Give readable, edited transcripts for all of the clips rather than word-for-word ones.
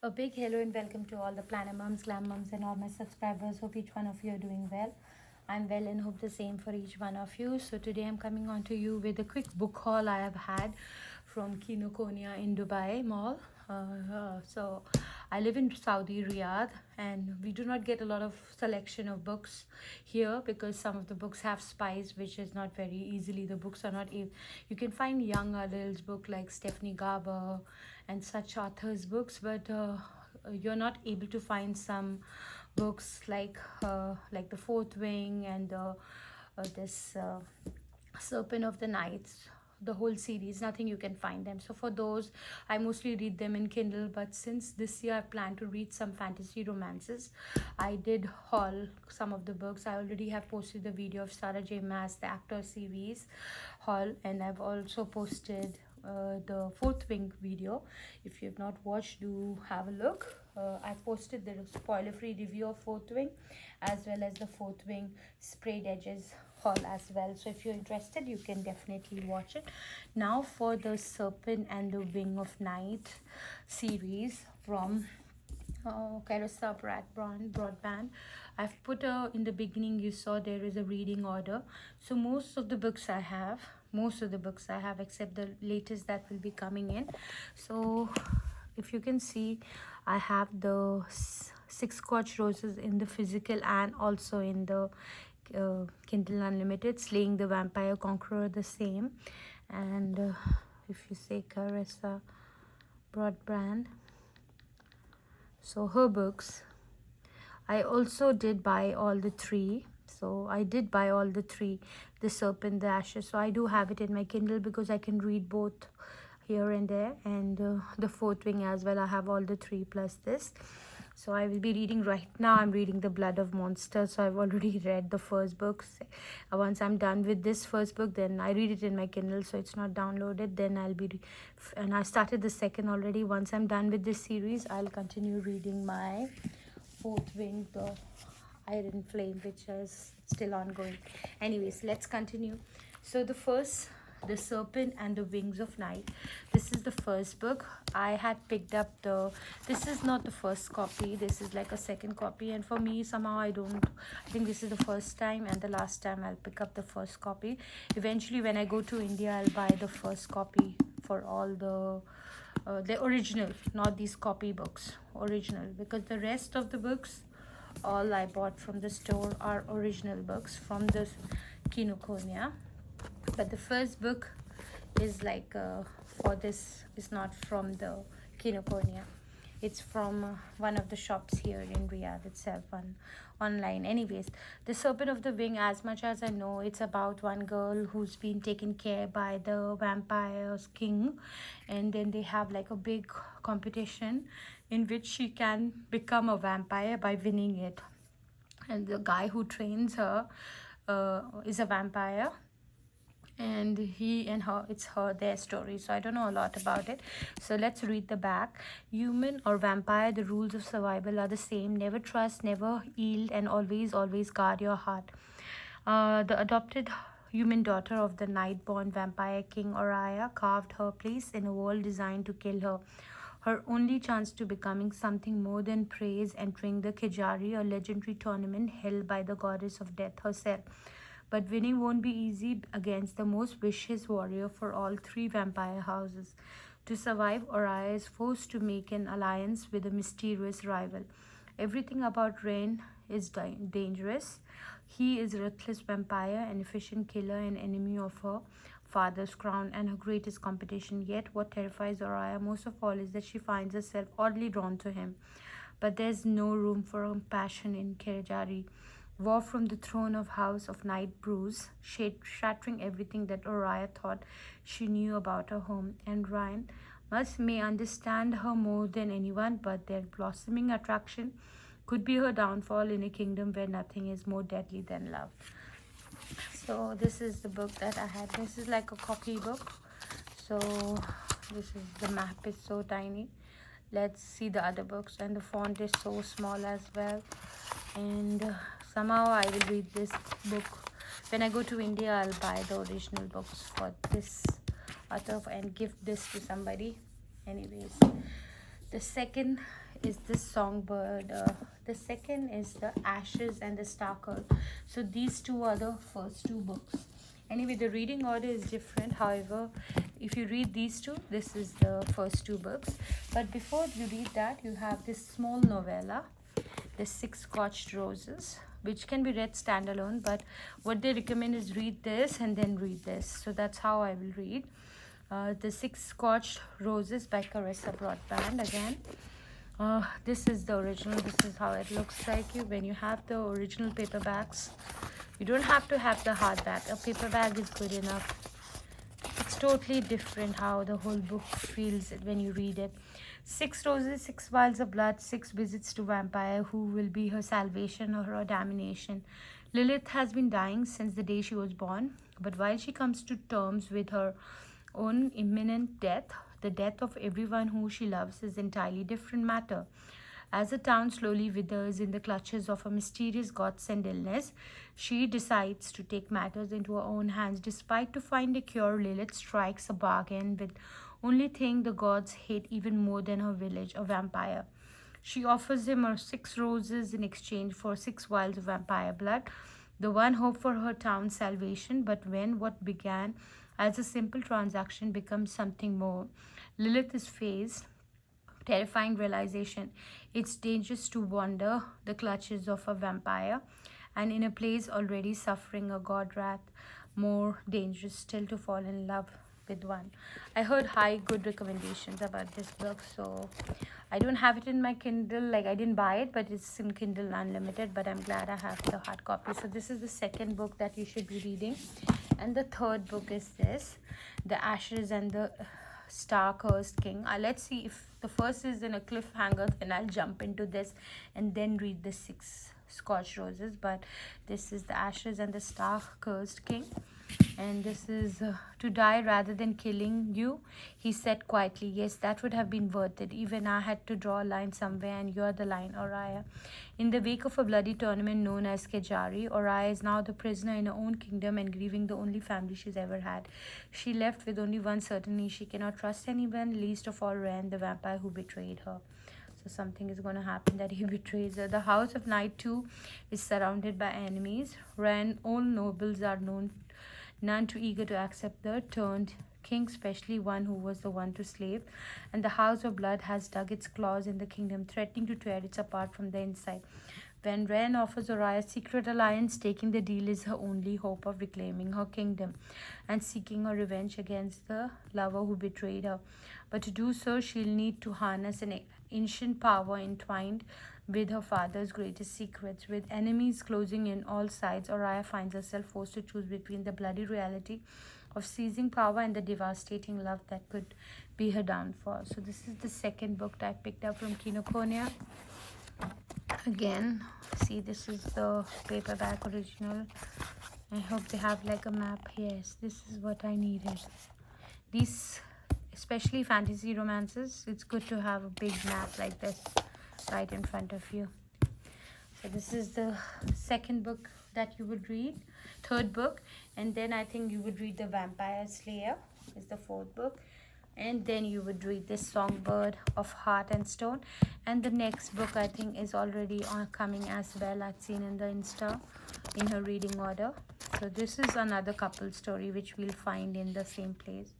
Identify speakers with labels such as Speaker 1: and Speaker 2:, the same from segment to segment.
Speaker 1: A big hello and welcome to all the Planner Mums, Glam Mums, and all my subscribers. Hope each one of you are doing well. I'm well and hope the same for each one of you. So today I'm coming on to you with a quick book haul I have had from Kinokoniya in Dubai Mall. So I live in Saudi Riyadh, and we do not get a lot of selection of books here because some of the books have spies, which is not very easily. The books are not. You can find young adults book like Stephanie Garber and such authors' books, but you're not able to find some books like The Fourth Wing and this Serpent of the Nights, the whole series. Nothing you can find them. So for those, I mostly read them in Kindle, but since this year I plan to read some fantasy romances, I did haul some of the books. I already have posted the video of Sarah J Maas, the actor series haul, and I've also posted the Fourth Wing video. If you have not watched, do have a look. I posted the spoiler-free review of Fourth Wing as well as the Fourth Wing sprayed edges haul as well. So if you're interested, you can definitely watch it. Now for the Serpent and the Wing of Night series from Carissa Broadband. I've put in the beginning, you saw there is a reading order. So most of the books I have except the latest that will be coming in. So if you can see, I have the Six Scotch Roses in the physical and also in the Kindle Unlimited. Slaying the Vampire Conqueror, the same. And if you say Carissa Broadband, so her books, I also did buy all the three. So I did buy all the three, the Serpent, the Ashes. So I do have it in my Kindle because I can read both here and there, and the Fourth Wing as well. I have all the three plus this. So I will be reading right now. I'm reading The Blood of Monsters. So I've already read the first book. Once I'm done with this first book, then I read it in my Kindle, so it's not downloaded. Then I'll be, and I started the second already. Once I'm done with this series, I'll continue reading my Fourth Wing, the Iron Flame, which is still ongoing. Anyways, let's continue. So the first, The Serpent and the Wings of Night. This is the first book. I had picked up this is not the first copy, this is like a second copy, and for me somehow I think this is the first time and the last time I'll pick up the first copy. Eventually when I go to India, I'll buy the first copy for all the original, not these copy books, original, because the rest of the books all I bought from the store are original books from the Kinokoniya. But the first book is like for this is not from the Kinokoniya. It's from one of the shops here in Riyadh itself, online. Anyways, The Serpent of the Wing, as much as I know, it's about one girl who's been taken care by the vampire's king, and then they have like a big competition in which she can become a vampire by winning it. And the guy who trains her is a vampire, and he and her, it's their story. So I don't know a lot about it, so let's read the back. Human or vampire, the rules of survival are the same. Never trust, never yield, and always guard your heart. The adopted human daughter of the night-born vampire king Oriya carved her place in a world designed to kill her. Her only chance to becoming something more than praise, entering the Kejari, a legendary tournament held by the goddess of death herself. But winning won't be easy against the most vicious warrior for all three vampire houses. To survive, Oriya is forced to make an alliance with a mysterious rival. Everything about Rain is dangerous. He is a ruthless vampire, an efficient killer, an enemy of her father's crown and her greatest competition. Yet what terrifies Oriya most of all is that she finds herself oddly drawn to him. But there's no room for passion in Kejari. War from the throne of House of Night brews, shattering everything that Oriya thought she knew about her home. And Ryan may understand her more than anyone, but their blossoming attraction could be her downfall in a kingdom where nothing is more deadly than love. So this is the book that I had. This is like a copy book. So this is, the map is so tiny. Let's see the other books, and the font is so small as well. And somehow I will read this book. When I go to India, I'll buy the original books for this author and give this to somebody. Anyways, The second is this songbird. The second is the Ashes and the Stalker. So these two are the first two books. Anyway, the reading order is different. However, if you read these two, this is the first two books. But before you read that, you have this small novella, The Six Scorched Roses, which can be read standalone. But what they recommend is read this and then read this. So that's how I will read. The Six Scorched Roses by Carissa Broadband again. This is the original. This is how it looks like when you have the original paperbacks. You don't have to have the hardback. A paperback is good enough. It's totally different how the whole book feels when you read it. 6 roses, 6 vials of blood, 6 visits to vampire who will be her salvation or her damnation. Lilith has been dying since the day she was born, but while she comes to terms with her own imminent death, the death of everyone who she loves is entirely different matter. As the town slowly withers in the clutches of a mysterious God-sent illness, she decides to take matters into her own hands. Despite to find a cure, Lilith strikes a bargain with only thing the gods hate even more than her village, a vampire. She offers him her 6 roses in exchange for 6 vials of vampire blood, the one hope for her town's salvation. But when what began as a simple transaction becomes something more, Lilith is faced terrifying realization. It's dangerous to wander the clutches of a vampire, and in a place already suffering a god wrath, more dangerous still to fall in love with one. I heard high good recommendations about this book, so I don't have it in my Kindle. Like, I didn't buy it, but it's in Kindle Unlimited, but I'm glad I have the hard copy. So this is the second book that you should be reading. And the third book is this, The Ashes and the Star-Cursed King. Let's see if the first is in a cliffhanger, then I'll jump into this and then read the 6 Scorched Roses. But this is The Ashes and the Star-Cursed King. And this is to die rather than killing you, he said quietly. Yes, that would have been worth it. Even I had to draw a line somewhere, and you're the line, Oriah. In the wake of a bloody tournament known as Kejari, Oriah is now the prisoner in her own kingdom and grieving the only family she's ever had. She left with only one certainty: she cannot trust anyone, least of all Ren, the vampire who betrayed her. So something is going to happen that he betrays her. The House of Night too is surrounded by enemies. Ren, all nobles are none too eager to accept the turned king, especially one who was the one to slave. And the House of Blood has dug its claws in the kingdom, threatening to tear it apart from the inside. When Ren offers Oriah's secret alliance, taking the deal is her only hope of reclaiming her kingdom and seeking her revenge against the lover who betrayed her. But to do so, she'll need to harness an ancient power entwined with her father's greatest secrets. With enemies closing in all sides, Oriah finds herself forced to choose between the bloody reality of seizing power and the devastating love that could be her downfall. So this is the second book that I picked up from Kinokoniya. Again, see, this is the paperback original. I hope they have like a map. Yes, this is what I needed. These, especially fantasy romances, it's good to have a big map like this right in front of you. So this is the second book that you would read, third book, and then I think you would read The Vampire Slayer is the fourth book, and then you would read this Songbird of Heart and Stone, and the next book I think is already coming as well. I've seen in the Insta in her reading order. So this is another couple story which we'll find in the same place.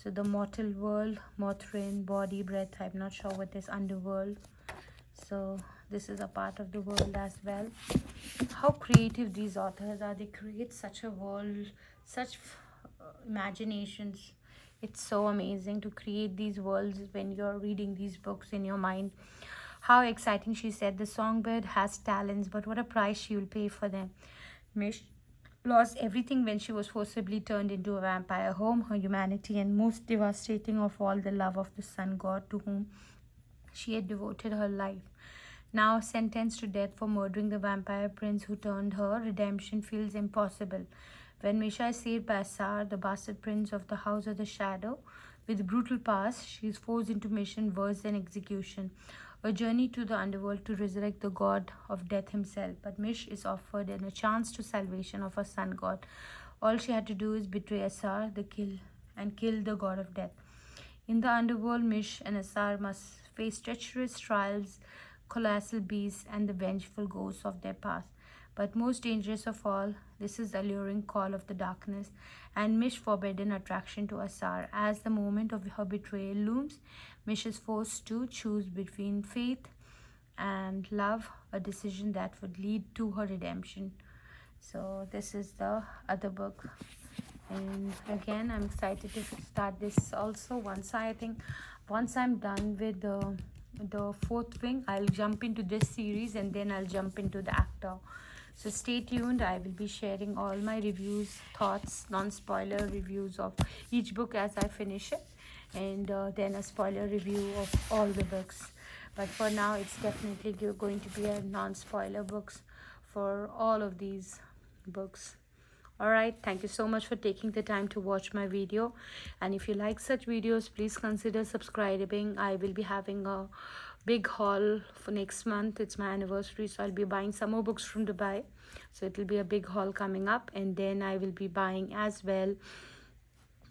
Speaker 1: So the mortal world, Mothrin, body, breath, I'm not sure what is underworld. So this is a part of the world as well. How creative these authors are. They create such a world, such imaginations. It's so amazing to create these worlds when you're reading these books in your mind. How exciting, she said. The songbird has talents, but what a price she will pay for them. Mish lost everything when she was forcibly turned into a vampire. Home, her humanity, and most devastating of all, the love of the sun god to whom she had devoted her life. Now sentenced to death for murdering the vampire prince who turned her, redemption feels impossible. When Misha is saved by Asar, the bastard prince of the House of the Shadow, with brutal past, she is forced into mission worse than execution, a journey to the underworld to resurrect the god of death himself. But Mish is offered a chance to salvation of her sun god. All she had to do is betray Asar, kill the god of death. In the underworld, Mish and Asar must face treacherous trials, colossal beasts, and the vengeful ghosts of their past. But most dangerous of all, this is the alluring call of the darkness and Mish's forbidden attraction to Asar. As the moment of her betrayal looms, Mish is forced to choose between faith and love, a decision that would lead to her redemption. So this is the other book, and again I'm excited to start this also. Once I'm done with the fourth wing, I'll jump into this series and then I'll jump into the actor. So stay tuned. I will be sharing all my reviews, thoughts, non-spoiler reviews of each book as I finish it, and then a spoiler review of all the books. But for now, it's definitely going to be a non-spoiler books for all of these books. Alright, thank you so much for taking the time to watch my video, and if you like such videos, please consider subscribing. I will be having a big haul for next month. It's my anniversary, so I'll be buying some more books from Dubai, so it will be a big haul coming up. And then I will be buying as well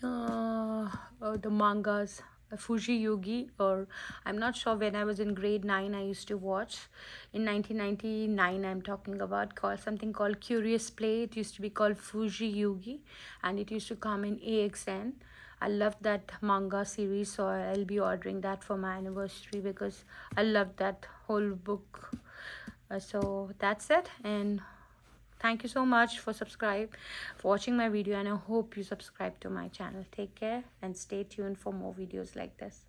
Speaker 1: the mangas, Fuji Yugi, or I'm not sure, when I was in grade 9 I used to watch in 1999, I'm talking about, called something called Curious Play. It used to be called Fuji Yugi and it used to come in AXN. I loved that manga series, so I'll be ordering that for my anniversary because I loved that whole book. So that's it, and thank you so much for watching my video, and I hope you subscribe to my channel. Take care and stay tuned for more videos like this.